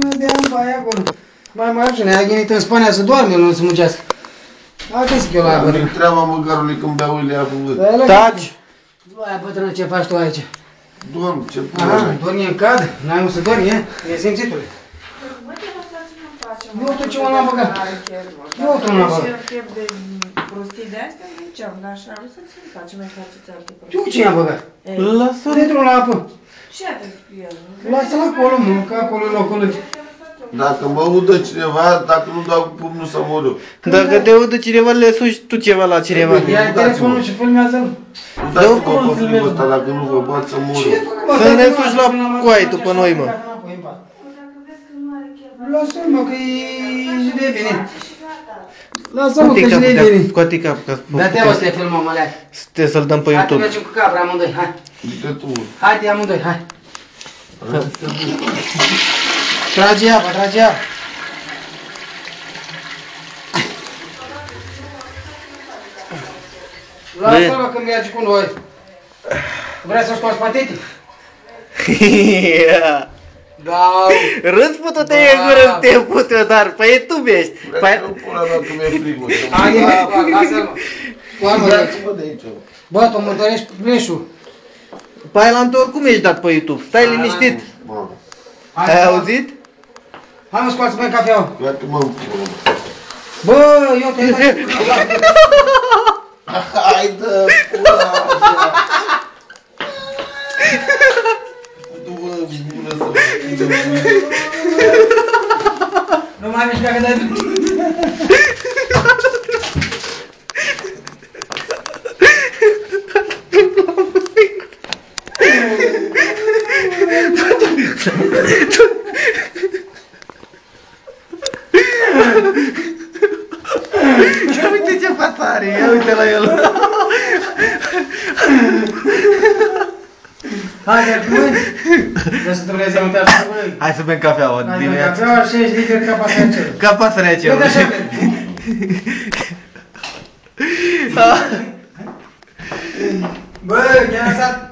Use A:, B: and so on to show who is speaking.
A: Mă deam baia acolo. Mai ajunge, a gânit în Spania să doarme, nu să muncească. Hai zic eu la aia bătrână.
B: Nu-i treaba măgarului când beau Ilia cu vânt.
C: Taci!
A: Aia bătrână, ce faci tu aici?
B: Dorm, ce
A: Aha,
B: pune.
A: dormi în cad? N-ai unde să dormi, e? E simțitule. Nu tu ce mă l-am băgat. Nu tu m-am băgat.
D: Prostii de astea, ziceam, dar așa, nu să-ți face, mai faceți alte prostii.
A: Tu ce i-am băgat?
C: Lasă-l!
A: Dintr-o la apă.
D: Ce atât cu el?
A: Lasă-l acolo, mă, că acolo e locul lui.
B: Dacă mă udă cineva, dacă nu dau cu pumnul să mor eu.
C: Dacă te udă cineva, le sugi tu ceva la cineva.
A: Ia telefonul și filmează-l.
B: Uitați-vă pe filmul ăsta, dacă nu vă bat să mor eu.
C: Să ne sugi la coai după noi, mă.
A: Lasă-l, mă, că e zi de bine. Lasă-mă, că e zi de bine.
C: Scoate cap, că...
A: Da-te o să te filmăm, mă, leac.
C: Stai să-l dăm pe
A: Hai, te
C: YouTube.
A: mergem cu capra amândoi, hai.
B: Uite tu.
A: Haide amândoi, hai. Trage apa, trage apa. Lasă-mă că mergi cu noi. Vrei să scoți patetic? Da.
C: Râzi putu-te în gură, te putu, dar pe YouTube ești.
B: Vreau să pula mea că mi-e frig, mă.
A: Haide, mă, lasă-l, mă.
B: Dați-mă de aici, mă.
A: Bă, tu mă întâlnești pleșul.
C: Pe aia tu oricum ești dat pe YouTube. Stai liniștit.
B: Mă,
C: Ai auzit?
A: Hai mă, scoați-mă cafeaua.
B: Iată-mă în pula.
A: Bă, eu te
B: Hai dă pula așa. Du-vă în bună să vă
A: Nu mai mișca că dai.
C: Ia uite ce față are, ia uite la el.
A: Haide, mâini. Vreau să Dumnezeu îmi dea mâini.
C: Hai să bem cafeaua
A: Hai,
C: din
A: mă,
C: viață.
A: cafeaua, 6 litri ca pasărea cerului.
C: Ca pasărea cerului.
A: Uite așa, bă, chiar s-a...